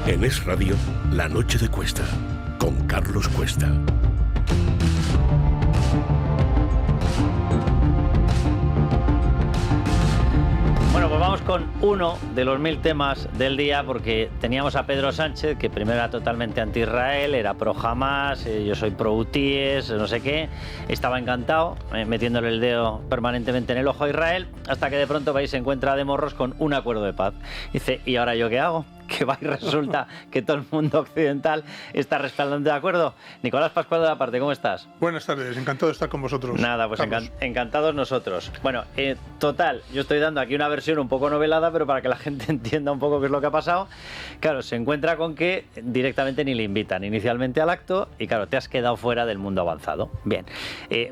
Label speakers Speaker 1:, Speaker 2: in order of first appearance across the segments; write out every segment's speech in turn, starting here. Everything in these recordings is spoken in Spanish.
Speaker 1: En Es Radio, La Noche de Cuesta, con Carlos Cuesta.
Speaker 2: Bueno, pues vamos con uno de los 1000 temas del día, porque teníamos a Pedro Sánchez, que primero era totalmente anti-Israel, era pro-Hamas, yo soy pro-Hutíes, no sé qué. Estaba encantado, metiéndole el dedo permanentemente en el ojo a Israel, hasta que de pronto se encuentra de morros con un acuerdo de paz. Dice, ¿y ahora yo qué hago? Que va y resulta que todo el mundo occidental está respaldando de acuerdo. Nicolás Pascual de la Parte, ¿cómo estás?
Speaker 3: Buenas tardes, encantado de estar con vosotros.
Speaker 2: Nada, pues encantados nosotros. Bueno, total, yo estoy dando aquí una versión un poco novelada, pero para que la gente entienda un poco qué es lo que ha pasado. Claro, se encuentra con que directamente ni le invitan inicialmente al acto y claro, te has quedado fuera del mundo avanzado. Bien,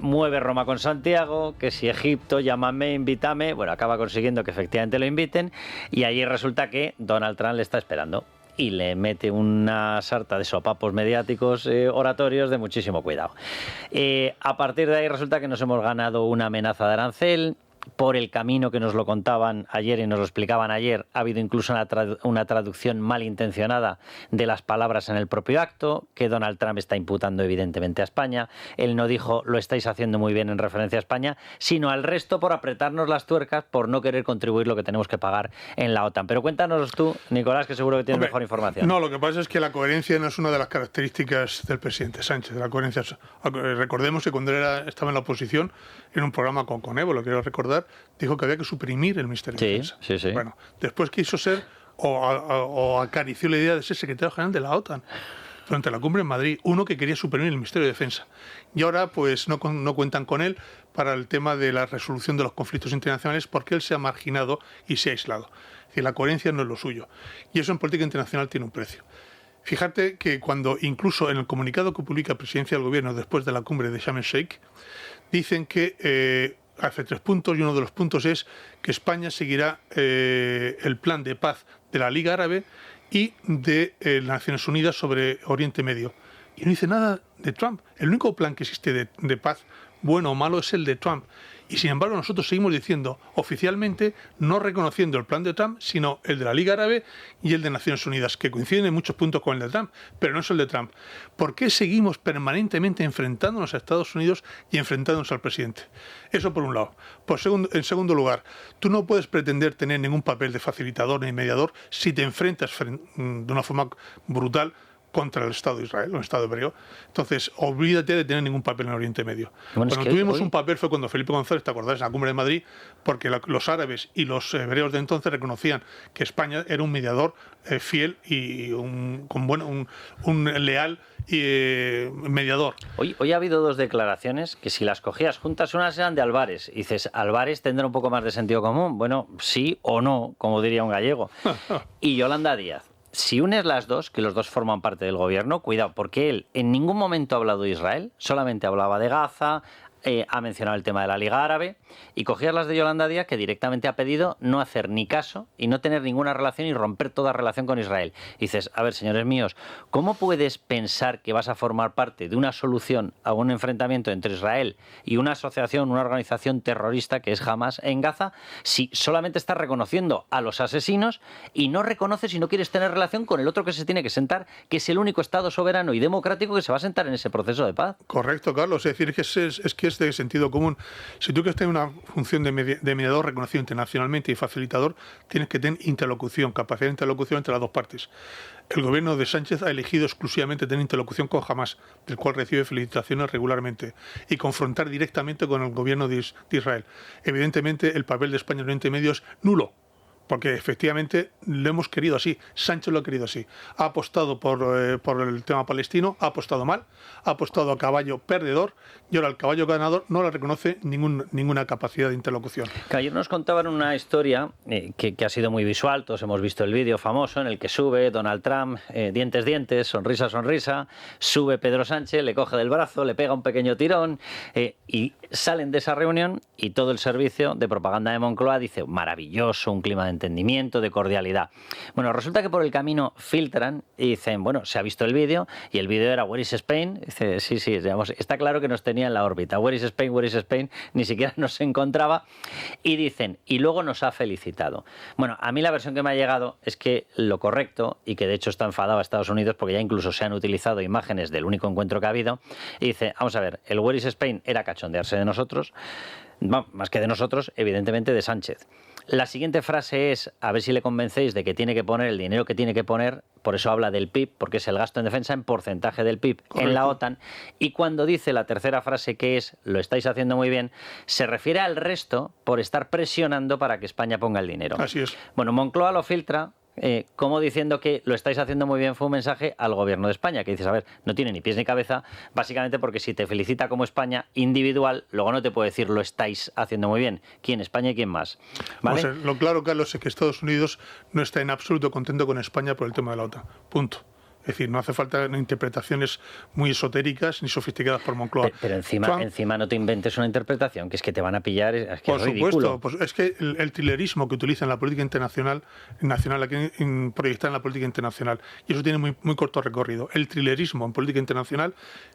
Speaker 2: mueve Roma con Santiago, que si Egipto, llámame, invítame, bueno, acaba consiguiendo que efectivamente lo inviten y allí resulta que Donald Trump le está esperando y le mete una sarta de sopapos mediáticos oratorios de muchísimo cuidado. A partir de ahí resulta que nos hemos ganado una amenaza de arancel. Por el camino que nos lo contaban ayer y nos lo explicaban ayer, ha habido incluso una traducción malintencionada de las palabras en el propio acto, que Donald Trump está imputando evidentemente a España. Él no dijo, lo estáis haciendo muy bien en referencia a España, sino al resto por apretarnos las tuercas, por no querer contribuir lo que tenemos que pagar en la OTAN. Pero cuéntanos tú, Nicolás, que seguro que tienes mejor información.
Speaker 3: No, lo que pasa es que la coherencia no es una de las características del presidente Sánchez. La coherencia, recordemos que cuando estaba en la oposición, en un programa con Evo, lo quiero recordar, dijo que había que suprimir el Ministerio de Defensa.
Speaker 2: Sí.
Speaker 3: Bueno, después quiso ser, o acarició la idea de ser secretario general de la OTAN durante la cumbre en Madrid, uno que quería suprimir el Ministerio de Defensa. Y ahora pues no cuentan con él para el tema de la resolución de los conflictos internacionales porque él se ha marginado y se ha aislado. Es decir, la coherencia no es lo suyo. Y eso en política internacional tiene un precio. Fíjate que cuando incluso en el comunicado que publica Presidencia del Gobierno después de la cumbre de Sharm el Sheikh, dicen que hace 3 puntos y uno de los puntos es que España seguirá el plan de paz de la Liga Árabe y de las Naciones Unidas sobre Oriente Medio. Y no dice nada de Trump. El único plan que existe de paz, bueno o malo, es el de Trump. Y sin embargo nosotros seguimos diciendo oficialmente, no reconociendo el plan de Trump, sino el de la Liga Árabe y el de Naciones Unidas, que coinciden en muchos puntos con el de Trump, pero no es el de Trump. ¿Por qué seguimos permanentemente enfrentándonos a Estados Unidos y enfrentándonos al presidente? Eso por un lado. En segundo lugar, tú no puedes pretender tener ningún papel de facilitador ni mediador si te enfrentas de una forma brutal contra el Estado de Israel, el Estado hebreo. Entonces, olvídate de tener ningún papel en Oriente Medio. Bueno, cuando tuvimos un papel fue cuando Felipe González, ¿te acordás? En la cumbre de Madrid, porque los árabes y los hebreos de entonces reconocían que España era un mediador fiel y un leal mediador.
Speaker 2: Hoy ha habido 2 declaraciones que si las cogías juntas, unas eran de Álvarez. Y dices, Álvarez tendrá un poco más de sentido común. Bueno, sí o no, como diría un gallego. Y Yolanda Díaz. Si unes las dos, que los dos forman parte del gobierno, cuidado, porque él en ningún momento ha hablado de Israel, solamente hablaba de Gaza, ha mencionado el tema de la Liga Árabe, y cogías las de Yolanda Díaz, que directamente ha pedido no hacer ni caso y no tener ninguna relación y romper toda relación con Israel. Y dices, a ver, señores míos, ¿cómo puedes pensar que vas a formar parte de una solución a un enfrentamiento entre Israel y una asociación, una organización terrorista que es Hamas en Gaza, si solamente estás reconociendo a los asesinos y no reconoces y no quieres tener relación con el otro que se tiene que sentar, que es el único Estado soberano y democrático que se va a sentar en ese proceso de paz?
Speaker 3: Correcto, Carlos. Es decir, que es de sentido común. Si tú quieres tener una función de mediador reconocido internacionalmente y facilitador, tienes que tener interlocución, capacidad de interlocución entre las dos partes. El gobierno de Sánchez ha elegido exclusivamente tener interlocución con Hamas, del cual recibe felicitaciones regularmente, y confrontar directamente con el gobierno de Israel. Evidentemente, el papel de España en Oriente Medio es nulo, porque efectivamente lo hemos querido así, Sánchez lo ha querido así. Ha apostado por el tema palestino, ha apostado mal, ha apostado a caballo perdedor, y ahora el caballo ganador no le reconoce ninguna capacidad de interlocución.
Speaker 2: Ayer nos contaban una historia que ha sido muy visual, todos hemos visto el vídeo famoso en el que sube Donald Trump, dientes, sonrisa, sube Pedro Sánchez, le coge del brazo, le pega un pequeño tirón y salen de esa reunión y todo el servicio de propaganda de Moncloa dice, maravilloso, un clima de entendimiento, de cordialidad. Bueno, resulta que por el camino filtran y dicen, bueno, se ha visto el vídeo y el vídeo era Where is Spain? Dice, sí, digamos, está claro que nos tenía en la órbita. Where is Spain? Where is Spain? Ni siquiera nos encontraba. Y dicen, y luego nos ha felicitado. Bueno, a mí la versión que me ha llegado es que lo correcto, y que de hecho está enfadado a Estados Unidos porque ya incluso se han utilizado imágenes del único encuentro que ha habido, y dice, vamos a ver, el Where is Spain era cachondearse de nosotros, más que de nosotros, evidentemente de Sánchez. La siguiente frase es, a ver si le convencéis de que tiene que poner el dinero que tiene que poner, por eso habla del PIB, porque es el gasto en defensa en porcentaje del PIB en la OTAN, y cuando dice la tercera frase, que es, lo estáis haciendo muy bien, se refiere al resto por estar presionando para que España ponga el dinero.
Speaker 3: Así es.
Speaker 2: Bueno, Moncloa lo filtra como diciendo que lo estáis haciendo muy bien, fue un mensaje al gobierno de España, que dices, a ver, no tiene ni pies ni cabeza, básicamente porque si te felicita como España individual, luego no te puede decir lo estáis haciendo muy bien. ¿Quién? España y quién más. ¿Vale?
Speaker 3: Pues, lo claro, Carlos, es que Estados Unidos no está en absoluto contento con España por el tema de la OTAN. Punto. Es decir, no hace falta interpretaciones muy esotéricas ni sofisticadas por Moncloa.
Speaker 2: Pero encima no te inventes una interpretación, que es que te van a pillar, es que
Speaker 3: por
Speaker 2: es ridículo.
Speaker 3: Supuesto, pues es que el trilerismo que utiliza en la política internacional, aquí proyecta en la política internacional, y eso tiene muy corto recorrido. El trilerismo en política internacional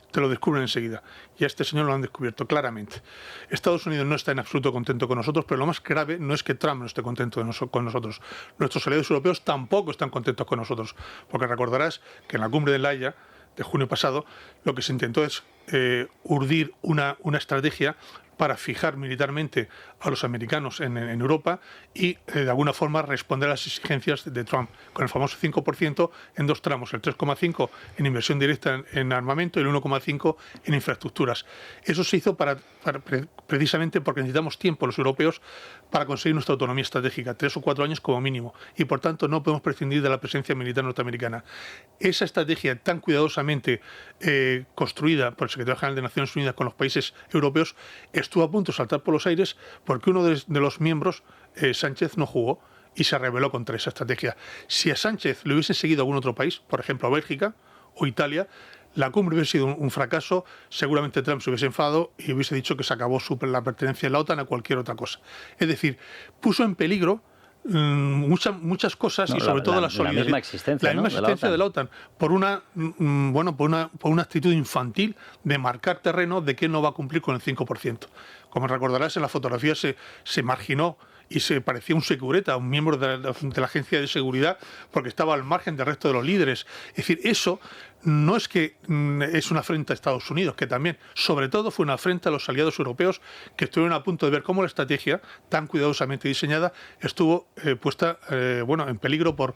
Speaker 3: te lo descubren enseguida, y a este señor lo han descubierto claramente. Estados Unidos no está en absoluto contento con nosotros, pero lo más grave no es que Trump no esté contento con nosotros. Nuestros aliados europeos tampoco están contentos con nosotros, porque recordarás que en la cumbre de La Haya de junio pasado lo que se intentó es urdir una estrategia para fijar militarmente a los americanos en Europa y de alguna forma responder a las exigencias de Trump, con el famoso 5% en dos tramos, el 3,5% en inversión directa en armamento y el 1,5% en infraestructuras. Eso se hizo precisamente porque necesitamos tiempo los europeos para conseguir nuestra autonomía estratégica, 3 o 4 años como mínimo, y por tanto no podemos prescindir de la presencia militar norteamericana. Esa estrategia tan cuidadosamente construida por el secretario general de Naciones Unidas con los países europeos estuvo a punto de saltar por los aires porque uno de los miembros, Sánchez, no jugó y se rebeló contra esa estrategia. Si a Sánchez le hubiese seguido algún otro país, por ejemplo Bélgica o Italia, la cumbre hubiese sido un fracaso, seguramente Trump se hubiese enfadado y hubiese dicho que se acabó la pertenencia a la OTAN a cualquier otra cosa. Es decir, puso en peligro muchas cosas, y sobre todo la solidaridad,
Speaker 2: la misma existencia,
Speaker 3: de la OTAN, por una actitud infantil de marcar terreno de que no va a cumplir con el 5%. Como recordarás, en la fotografía se marginó y se parecía un secureta, un miembro de la agencia de seguridad, porque estaba al margen del resto de los líderes. Es decir, eso no es que es una afrenta a Estados Unidos, que también, sobre todo, fue una afrenta a los aliados europeos, que estuvieron a punto de ver cómo la estrategia, tan cuidadosamente diseñada, estuvo puesta en peligro por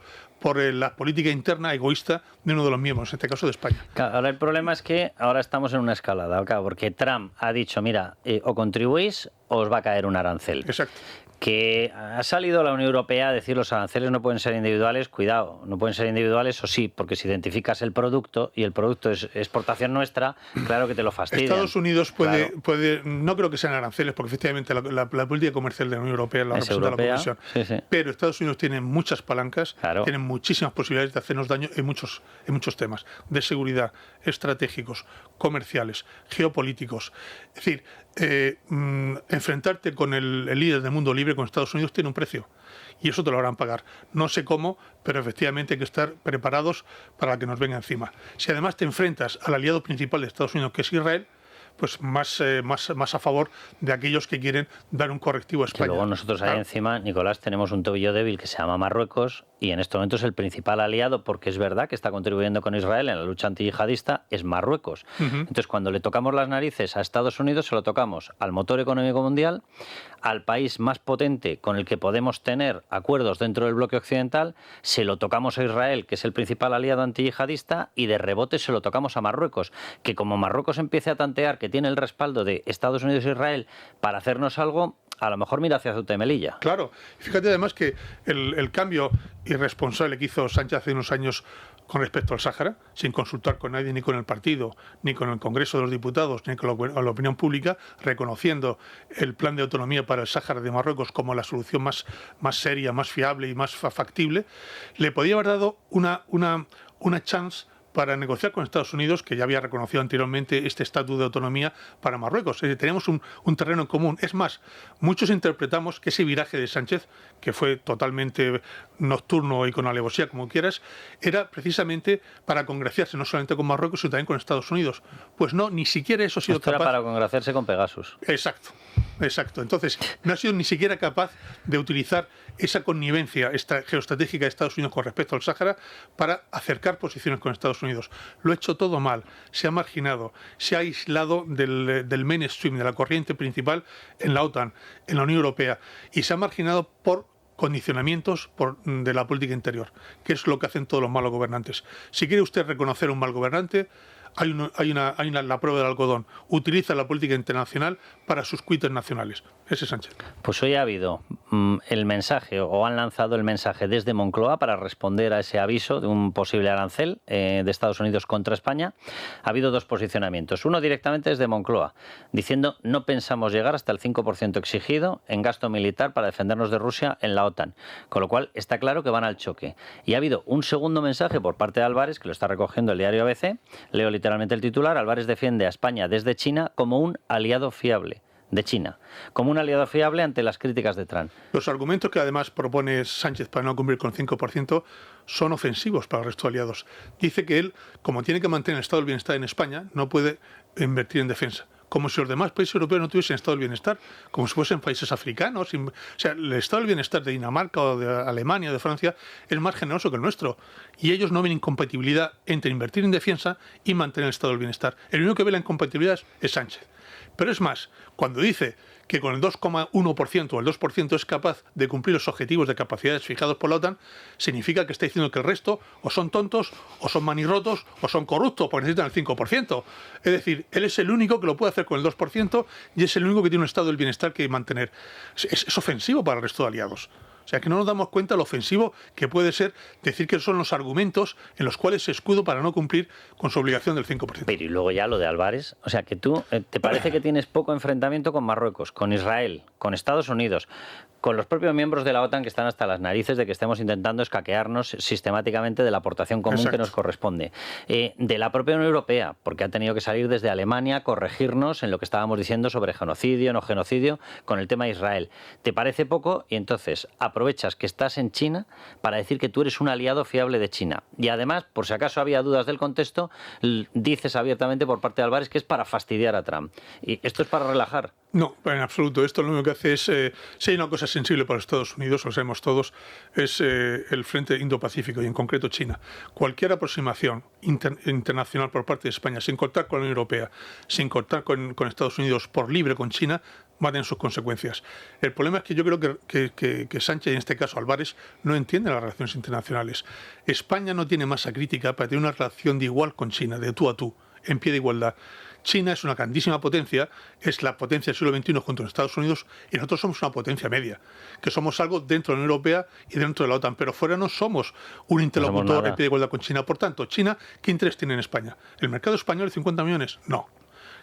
Speaker 3: la política interna egoísta de uno de los miembros, en este caso de España.
Speaker 2: Claro, ahora el problema es que ahora estamos en una escalada, claro, porque Trump ha dicho, mira, o contribuís o os va a caer un arancel.
Speaker 3: Exacto.
Speaker 2: Que ha salido la Unión Europea a decir los aranceles no pueden ser individuales, cuidado, no pueden ser individuales, o sí, porque si identificas el producto y el producto es exportación nuestra, claro que te lo fastidia.
Speaker 3: Estados Unidos puede, no creo que sean aranceles, porque efectivamente la política comercial de la Unión Europea la representa la Comisión, sí. Pero Estados Unidos tiene muchas palancas, tienen muchísimas posibilidades de hacernos daño en muchos temas, de seguridad, estratégicos, comerciales, geopolíticos. Es decir, enfrentarte con el líder del mundo libre, con Estados Unidos, tiene un precio, y eso te lo harán pagar. No sé cómo, pero efectivamente hay que estar preparados para que nos venga encima. Si además te enfrentas al aliado principal de Estados Unidos, que es Israel, pues más a favor de aquellos que quieren dar un correctivo a España.
Speaker 2: Que luego nosotros ahí encima, Nicolás, tenemos un tobillo débil que se llama Marruecos, y en este momento es el principal aliado, porque es verdad que está contribuyendo con Israel en la lucha antiyihadista, es Marruecos. Entonces, cuando le tocamos las narices a Estados Unidos, se lo tocamos al motor económico mundial, al país más potente con el que podemos tener acuerdos dentro del bloque occidental, se lo tocamos a Israel, que es el principal aliado antiyihadista, y de rebote se lo tocamos a Marruecos, que como Marruecos empiece a tantear que tiene el respaldo de Estados Unidos e Israel para hacernos algo, a lo mejor mira hacia Ceuta y Melilla.
Speaker 3: Claro. Fíjate además que el cambio irresponsable que hizo Sánchez hace unos años con respecto al Sáhara, sin consultar con nadie, ni con el partido, ni con el Congreso de los Diputados, ni con la opinión pública, reconociendo el plan de autonomía para el Sáhara de Marruecos como la solución más seria, más fiable y más factible, le podía haber dado una chance para negociar con Estados Unidos, que ya había reconocido anteriormente este estatus de autonomía para Marruecos. Es decir, tenemos un terreno en común. Es más, muchos interpretamos que ese viraje de Sánchez, que fue totalmente nocturno y con alevosía, como quieras, era precisamente para congraciarse no solamente con Marruecos, sino también con Estados Unidos. Pues no, ni siquiera eso ha sido
Speaker 2: Esto
Speaker 3: capaz.
Speaker 2: era para congraciarse con Pegasus.
Speaker 3: Exacto. Entonces, no ha sido ni siquiera capaz de utilizar esa connivencia geoestratégica de Estados Unidos con respecto al Sáhara para acercar posiciones con Estados Unidos. Lo ha hecho todo mal, se ha marginado, se ha aislado del mainstream, de la corriente principal en la OTAN, en la Unión Europea, y se ha marginado por condicionamientos de la política interior, que es lo que hacen todos los malos gobernantes. Si quiere usted reconocer un mal gobernante, hay la prueba del algodón. Utiliza la política internacional para sus cuites nacionales. Ese es Sánchez.
Speaker 2: Pues hoy ha habido el mensaje, o han lanzado el mensaje desde Moncloa para responder a ese aviso de un posible arancel de Estados Unidos contra España. Ha habido dos posicionamientos. Uno directamente desde Moncloa, diciendo no pensamos llegar hasta el 5% exigido en gasto militar para defendernos de Rusia en la OTAN. Con lo cual está claro que van al choque. Y ha habido un segundo mensaje por parte de Álvarez, que lo está recogiendo el diario ABC. Leo literalmente el titular. Álvarez defiende a España desde China como un aliado fiable de China, como un aliado fiable ante las críticas de Trump.
Speaker 3: Los argumentos que además propone Sánchez para no cumplir con el 5% son ofensivos para el resto de aliados. Dice que él, como tiene que mantener el estado del bienestar en España, no puede invertir en defensa. Como si los demás países europeos no tuviesen estado del bienestar, como si fuesen países africanos. O sea, el estado del bienestar de Dinamarca o de Alemania o de Francia es más generoso que el nuestro. Y ellos no ven incompatibilidad entre invertir en defensa y mantener el estado del bienestar. El único que ve la incompatibilidad es Sánchez. Pero es más, cuando dice que con el 2,1% o el 2% es capaz de cumplir los objetivos de capacidades fijados por la OTAN, significa que está diciendo que el resto o son tontos, o son manirrotos, o son corruptos, porque necesitan el 5%. Es decir, él es el único que lo puede hacer con el 2% y es el único que tiene un estado del bienestar que mantener. Es ofensivo para el resto de aliados. O sea, que no nos damos cuenta lo ofensivo que puede ser decir que son los argumentos en los cuales se escudo para no cumplir con su obligación del 5%.
Speaker 2: Pero y luego ya lo de Álvarez, o sea, que tú, ¿te parece que tienes poco enfrentamiento con Marruecos, con Israel, con Estados Unidos, con los propios miembros de la OTAN que están hasta las narices de que estemos intentando escaquearnos sistemáticamente de la aportación común que nos corresponde? De la propia Unión Europea, porque ha tenido que salir desde Alemania a corregirnos en lo que estábamos diciendo sobre genocidio, no genocidio, con el tema de Israel. ¿Te parece poco? Y entonces aprovechas que estás en China para decir que tú eres un aliado fiable de China. Y además, por si acaso había dudas del contexto, dices abiertamente por parte de Álvarez que es para fastidiar a Trump. ¿Y esto es para relajar?
Speaker 3: No, en absoluto. Esto lo único que hace es, si hay una cosa sensible para Estados Unidos, lo sabemos todos, es el frente Indo-Pacífico y en concreto China. Cualquier aproximación internacional por parte de España, sin contar con la Unión Europea, sin contar con Estados Unidos por libre con China, va a tener sus consecuencias. El problema es que yo creo que Sánchez, y en este caso Álvarez, no entiende las relaciones internacionales. España no tiene masa crítica para tener una relación de igual con China, de tú a tú, en pie de igualdad. China es una grandísima potencia, es la potencia del siglo XXI junto a Estados Unidos, y nosotros somos una potencia media, que somos algo dentro de la Unión Europea y dentro de la OTAN, pero fuera no somos un interlocutor en pie de igualdad con China. Por tanto, China, ¿qué interés tiene en España? ¿El mercado español de 50 millones? No.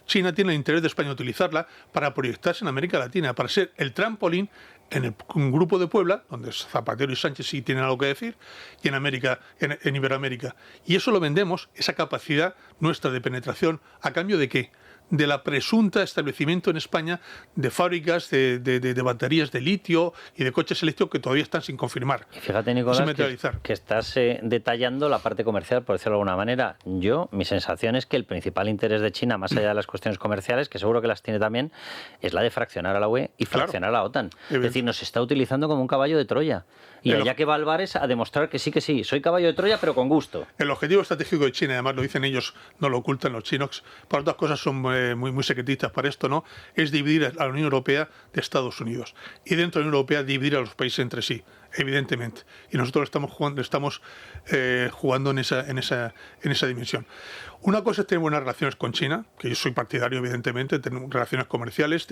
Speaker 3: China tiene el interés de España utilizarla para proyectarse en América Latina, para ser el trampolín en el grupo de Puebla, donde Zapatero y Sánchez sí tienen algo que decir, y en Iberoamérica. Y eso lo vendemos, esa capacidad nuestra de penetración, ¿a cambio de qué? De la presunta establecimiento en España de fábricas de baterías de litio y de coches eléctricos que todavía están sin confirmar.
Speaker 2: Y fíjate, Nicolás, que estás detallando la parte comercial, por decirlo de alguna manera. Mi sensación es que el principal interés de China, más allá de las cuestiones comerciales, que seguro que las tiene también, es la de fraccionar a la UE y fraccionar a la OTAN. Es decir, nos está utilizando como un caballo de Troya. Y allá que va Álvarez a demostrar que sí, soy caballo de Troya, pero con gusto.
Speaker 3: El objetivo estratégico de China, además lo dicen ellos, no lo ocultan los chinos, por otras cosas son muy secretistas para esto, ¿no? Es dividir a la Unión Europea de Estados Unidos. Y dentro de la Unión Europea dividir a los países entre sí, evidentemente. Y nosotros estamos jugando en esa dimensión. Una cosa es tener buenas relaciones con China, que yo soy partidario, evidentemente, tenemos relaciones comerciales,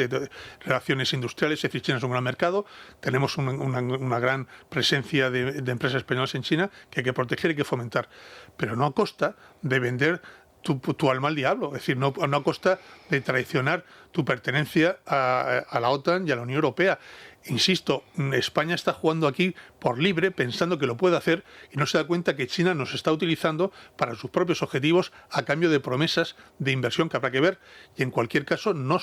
Speaker 3: relaciones industriales, es decir, China es un gran mercado, tenemos una gran presencia de empresas españolas en China que hay que proteger y hay que fomentar, pero no a costa de vender tu alma al diablo, es decir, no a costa de traicionar tu pertenencia a la OTAN y a la Unión Europea. Insisto, España está jugando aquí por libre, pensando que lo puede hacer, y no se da cuenta que China nos está utilizando para sus propios objetivos a cambio de promesas de inversión que habrá que ver. Y en cualquier caso, no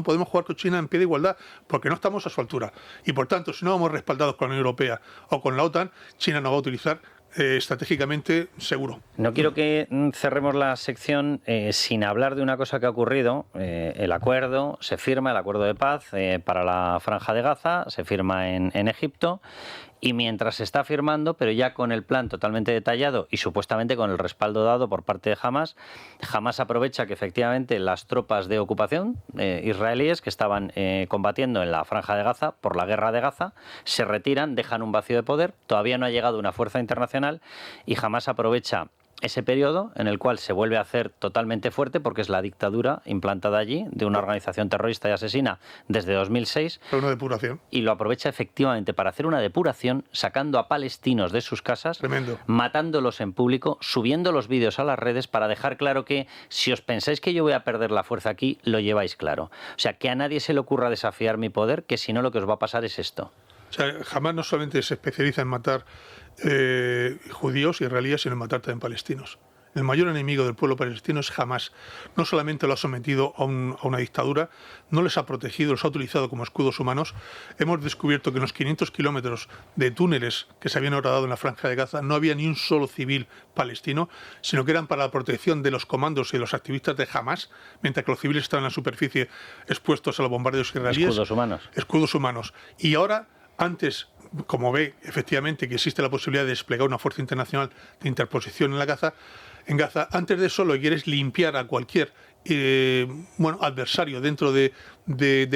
Speaker 3: podemos jugar con China en pie de igualdad, porque no estamos a su altura. Y por tanto, si no vamos respaldados con la Unión Europea o con la OTAN, China nos va a utilizar estratégicamente, seguro.
Speaker 2: No quiero que cerremos la sección sin hablar de una cosa que ha ocurrido. El acuerdo, se firma el acuerdo de paz para la Franja de Gaza, se firma en Egipto, y mientras se está firmando, pero ya con el plan totalmente detallado y supuestamente con el respaldo dado por parte de Hamás, Hamás aprovecha que efectivamente las tropas de ocupación israelíes que estaban combatiendo en la Franja de Gaza por la guerra de Gaza se retiran, dejan un vacío de poder, todavía no ha llegado una fuerza internacional y Hamás aprovecha ese periodo en el cual se vuelve a hacer totalmente fuerte porque es la dictadura implantada allí de una organización terrorista y asesina desde 2006.
Speaker 3: Una depuración.
Speaker 2: Y lo aprovecha efectivamente para hacer una depuración, sacando a palestinos de sus casas,
Speaker 3: Tremendo,
Speaker 2: matándolos en público, subiendo los vídeos a las redes para dejar claro que si os pensáis que yo voy a perder la fuerza aquí, lo lleváis claro. O sea, que a nadie se le ocurra desafiar mi poder, que si no lo que os va a pasar es esto.
Speaker 3: O sea, Hamás no solamente se especializa en matar judíos y israelíes, sino en matar también palestinos. El mayor enemigo del pueblo palestino es Hamás. No solamente lo ha sometido a una dictadura, no les ha protegido, los ha utilizado como escudos humanos. Hemos descubierto que en los 500 kilómetros de túneles que se habían horadado en la Franja de Gaza no había ni un solo civil palestino, sino que eran para la protección de los comandos y de los activistas de Hamás, mientras que los civiles estaban en la superficie expuestos a los bombardeos israelíes.
Speaker 2: Escudos humanos.
Speaker 3: Escudos humanos. Y ahora, antes, como ve efectivamente que existe la posibilidad de desplegar una fuerza internacional de interposición en Gaza, antes de eso lo que quiere es limpiar a cualquier adversario dentro de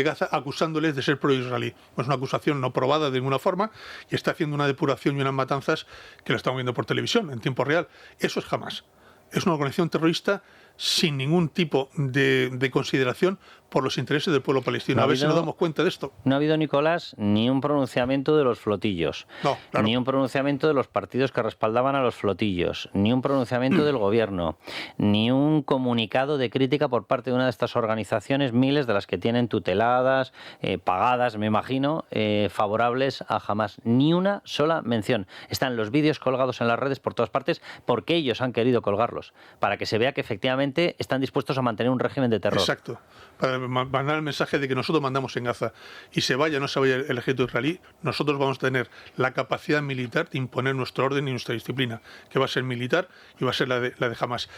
Speaker 3: Gaza, acusándoles de ser pro-israelí. Es una acusación no probada de ninguna forma y está haciendo una depuración y unas matanzas que lo estamos viendo por televisión en tiempo real. Eso es Hamás. Es una organización terrorista sin ningún tipo de consideración por los intereses del pueblo palestino. A ver si nos damos cuenta de esto.
Speaker 2: No ha habido, Nicolás, ni un pronunciamiento de los flotillos,
Speaker 3: no, claro,
Speaker 2: ni un pronunciamiento de los partidos que respaldaban a los flotillos, ni un pronunciamiento del gobierno, ni un comunicado de crítica por parte de una de estas organizaciones, miles de las que tienen tuteladas, pagadas, me imagino, favorables a Hamás. Ni una sola mención. Están los vídeos colgados en las redes por todas partes porque ellos han querido colgarlos, para que se vea que efectivamente están dispuestos a mantener un régimen de terror.
Speaker 3: Exacto. Para mandar el mensaje de que nosotros mandamos en Gaza y se vaya o no se vaya el ejército israelí, nosotros vamos a tener la capacidad militar de imponer nuestro orden y nuestra disciplina, que va a ser militar y va a ser la de Hamás.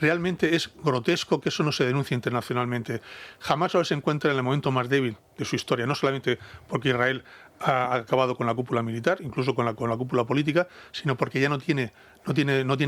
Speaker 3: Realmente es grotesco que eso no se denuncie internacionalmente. Hamás ahora se encuentra en el momento más débil de su historia, no solamente porque Israel ha acabado con la cúpula militar, incluso con la cúpula política, sino porque ya no tiene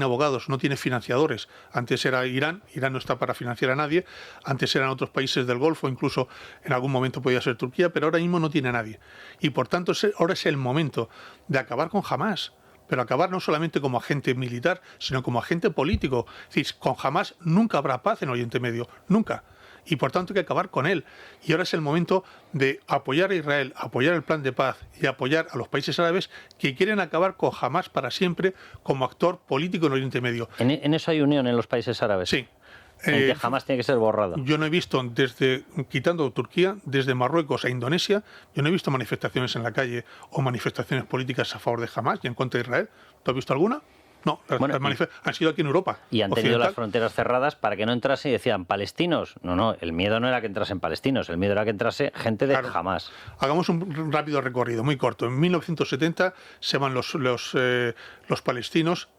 Speaker 3: abogados, no tiene financiadores. Antes era Irán no está para financiar a nadie, antes eran otros países del Golfo, incluso en algún momento podía ser Turquía, pero ahora mismo no tiene a nadie. Y por tanto ahora es el momento de acabar con Hamás, pero acabar no solamente como agente militar, sino como agente político. Es decir, con Hamás nunca habrá paz en Oriente Medio, nunca. Y por tanto hay que acabar con él. Y ahora es el momento de apoyar a Israel, apoyar el plan de paz y apoyar a los países árabes que quieren acabar con Hamás para siempre como actor político en Oriente Medio.
Speaker 2: ¿En eso hay unión en los países árabes?
Speaker 3: Sí.
Speaker 2: En que Hamás tiene que ser borrado.
Speaker 3: Yo no he visto, quitando Turquía, desde Marruecos a Indonesia, yo no he visto manifestaciones en la calle o manifestaciones políticas a favor de Hamás y en contra de Israel. ¿Tú has visto alguna? No, han sido aquí en Europa.
Speaker 2: Y han tenido las fronteras cerradas para que no entrase y decían palestinos. No, el miedo no era que entrasen palestinos, el miedo era que entrase gente de Hamás.
Speaker 3: Hagamos un rápido recorrido, muy corto. En 1970 se van los palestinos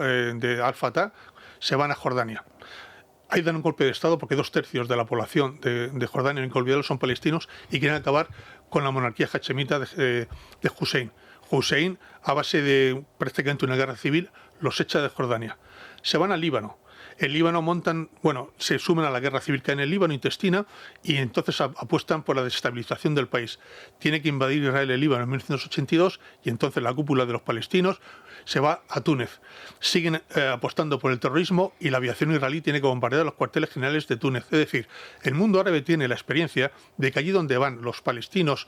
Speaker 3: de Al-Fatah, se van a Jordania. Ahí dan un golpe de Estado porque 2/3 de la población de Jordania, en Colviadero, son palestinos y quieren acabar con la monarquía hachemita de Hussein. Hussein, a base de prácticamente una guerra civil, los echa de Jordania. Se van al Líbano. En Líbano se sumen a la guerra civil que hay en el Líbano intestina y entonces apuestan por la desestabilización del país. Tiene que invadir Israel el Líbano en 1982 y entonces la cúpula de los palestinos se va a Túnez. Siguen apostando por el terrorismo y la aviación israelí tiene que bombardear los cuarteles generales de Túnez. Es decir, el mundo árabe tiene la experiencia de que allí donde van los palestinos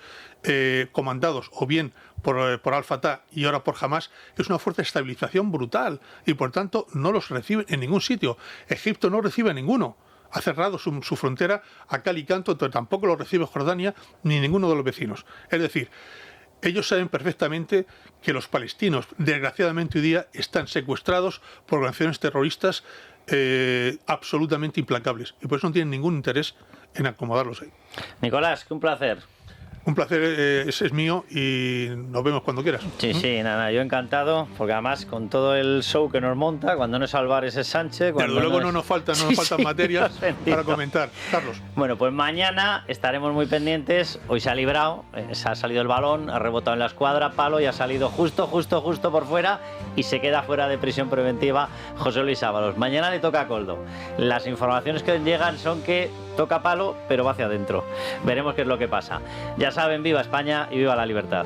Speaker 3: comandados o bien por Al-Fatah y ahora por Hamás, es una fuerza de estabilización brutal y por tanto no los reciben en ningún sitio. Egipto no recibe a ninguno. Ha cerrado su frontera a cal y canto, tampoco lo recibe Jordania ni ninguno de los vecinos. Es decir, ellos saben perfectamente que los palestinos, desgraciadamente hoy día, están secuestrados por organizaciones terroristas absolutamente implacables, y por eso no tienen ningún interés en acomodarlos ahí.
Speaker 2: Nicolás, que un placer.
Speaker 3: Un placer es mío y nos vemos cuando quieras.
Speaker 2: Sí, nada, yo encantado, porque además con todo el show que nos monta, cuando no es Álvarez es Sánchez.
Speaker 3: Desde luego no nos faltan materias para comentar, Carlos.
Speaker 2: Bueno, pues mañana estaremos muy pendientes. Hoy se ha librado, se ha salido el balón, ha rebotado en la escuadra, palo, y ha salido justo por fuera, y se queda fuera de prisión preventiva José Luis Ábalos. Mañana le toca a Koldo. Las informaciones que llegan son que toca palo, pero va hacia adentro. Veremos qué es lo que pasa. Ya saben, viva España y viva la libertad.